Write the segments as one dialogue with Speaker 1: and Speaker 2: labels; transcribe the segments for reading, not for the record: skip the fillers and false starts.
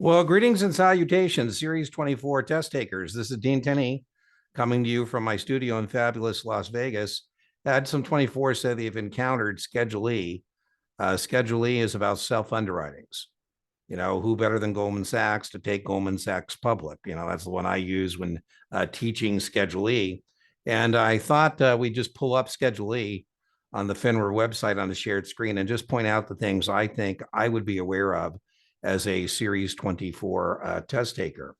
Speaker 1: Well, greetings and salutations, Series 24 test takers. This is Dean Tenney coming to you from my studio in fabulous Las Vegas. Had some 24 say they've encountered Schedule E. Schedule E is about self-underwritings. Who better than Goldman Sachs to take Goldman Sachs public? That's the one I use when teaching Schedule E. And I thought we'd just pull up Schedule E on the FINRA website on the shared screen and just point out the things I think I would be aware of as a Series 24 test taker.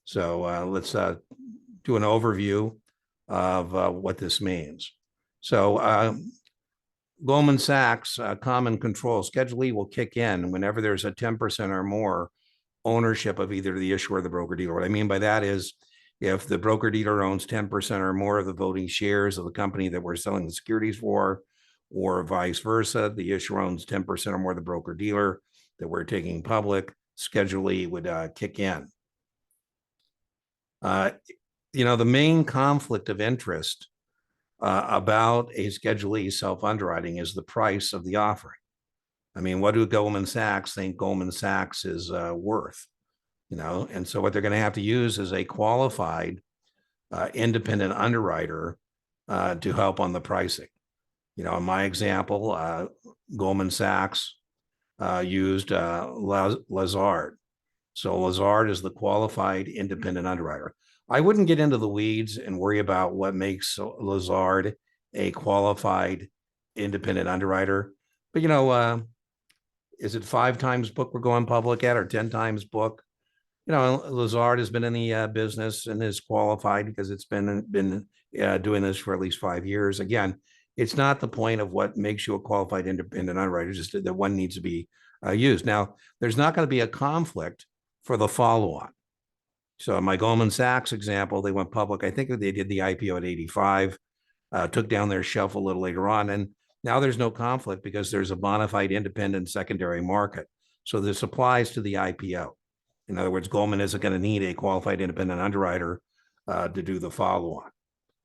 Speaker 1: So let's do an overview of what this means. So Goldman Sachs common control Schedule E will kick in whenever there's a 10% or more ownership of either the issuer or the broker dealer. What I mean by that is if the broker dealer owns 10% or more of the voting shares of the company that we're selling the securities for, or vice versa, the issuer owns 10% or more of the broker dealer that we're taking public, Schedule E would kick in. The main conflict of interest about a Schedule E self-underwriting is the price of the offering. I mean, what do Goldman Sachs think Goldman Sachs is worth? And so what they're going to have to use is a qualified independent underwriter to help on the pricing. In my example, Goldman Sachs used Lazard. So Lazard is the qualified independent underwriter. I wouldn't get into the weeds and worry about what makes Lazard a qualified independent underwriter. But, is it 5 times book we're going public at or 10 times book? Lazard has been in the business and is qualified because it's been doing this for at least 5 years. Again, it's not the point of what makes you a qualified independent underwriter, just that one needs to be used. Now, there's not going to be a conflict for the follow-on. So in my Goldman Sachs example, they went public. I think they did the IPO at 85, took down their shelf a little later on. And now there's no conflict because there's a bona fide independent secondary market. So this applies to the IPO. In other words, Goldman isn't going to need a qualified independent underwriter to do the follow-on.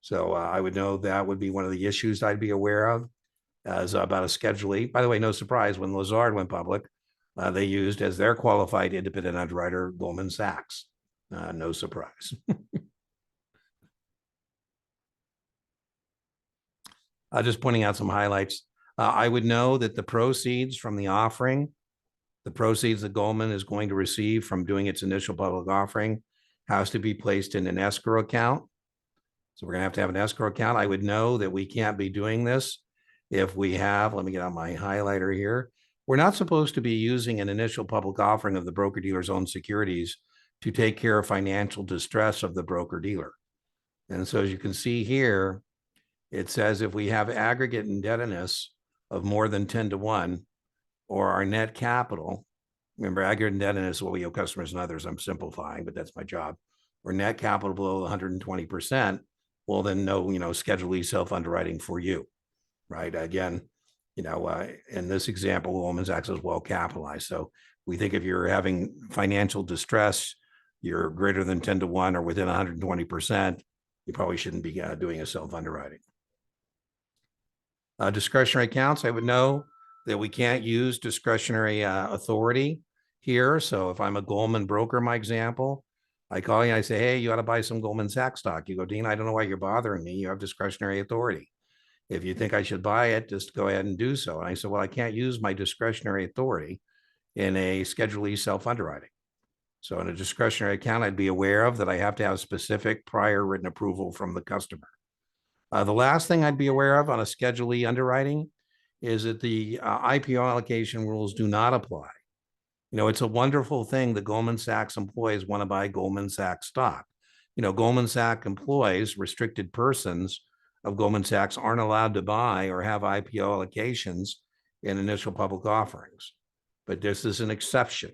Speaker 1: So I would know that would be one of the issues I'd be aware of as about a Schedule E. By the way, no surprise, when Lazard went public, they used as their qualified independent underwriter Goldman Sachs. No surprise. Just pointing out some highlights. I would know that the proceeds from the offering, the proceeds that Goldman is going to receive from doing its initial public offering, has to be placed in an escrow account. So we're going to have an escrow account. I would know that we can't be doing this if we have, let me get out my highlighter here. We're not supposed to be using an initial public offering of the broker dealer's own securities to take care of financial distress of the broker dealer. And so as you can see here, it says if we have aggregate indebtedness of more than 10 to 1, or our net capital, remember aggregate indebtedness is what we owe customers and others, I'm simplifying, but that's my job, or net capital below 120%, well then no, Schedule E self-underwriting for you, right? Again, in this example, Goldman Sachs is well capitalized. So we think if you're having financial distress, you're greater than 10 to 1 or within 120%, you probably shouldn't be doing a self-underwriting. Discretionary accounts, I would know that we can't use discretionary authority here. So if I'm a Goldman broker, my example, I call you and I say, hey, you ought to buy some Goldman Sachs stock. You go, Dean, I don't know why you're bothering me. You have discretionary authority. If you think I should buy it, just go ahead and do so. And I said, well, I can't use my discretionary authority in a Schedule E self-underwriting. So in a discretionary account, I'd be aware of that I have to have specific prior written approval from the customer. The last thing I'd be aware of on a Schedule E underwriting is that the IPO allocation rules do not apply. It's a wonderful thing that Goldman Sachs employees want to buy Goldman Sachs stock. Goldman Sachs employees, restricted persons of Goldman Sachs, aren't allowed to buy or have IPO allocations in initial public offerings. But this is an exception.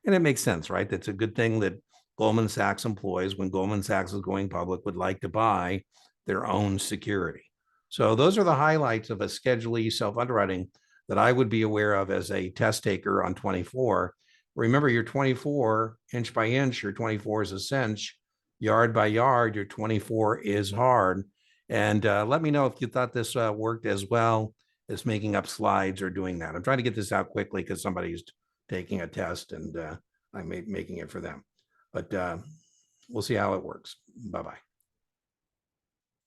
Speaker 1: And it makes sense, right? That's a good thing that Goldman Sachs employees, when Goldman Sachs is going public, would like to buy their own security. So those are the highlights of a Schedule E self-underwriting that I would be aware of as a test taker on 24. Remember, your 24 inch by inch, your 24 is a cinch, yard by yard, your 24 is hard. And let me know if you thought this worked as well as making up slides or doing that. I'm trying to get this out quickly because somebody's taking a test and I'm making it for them. But we'll see how it works. Bye-bye.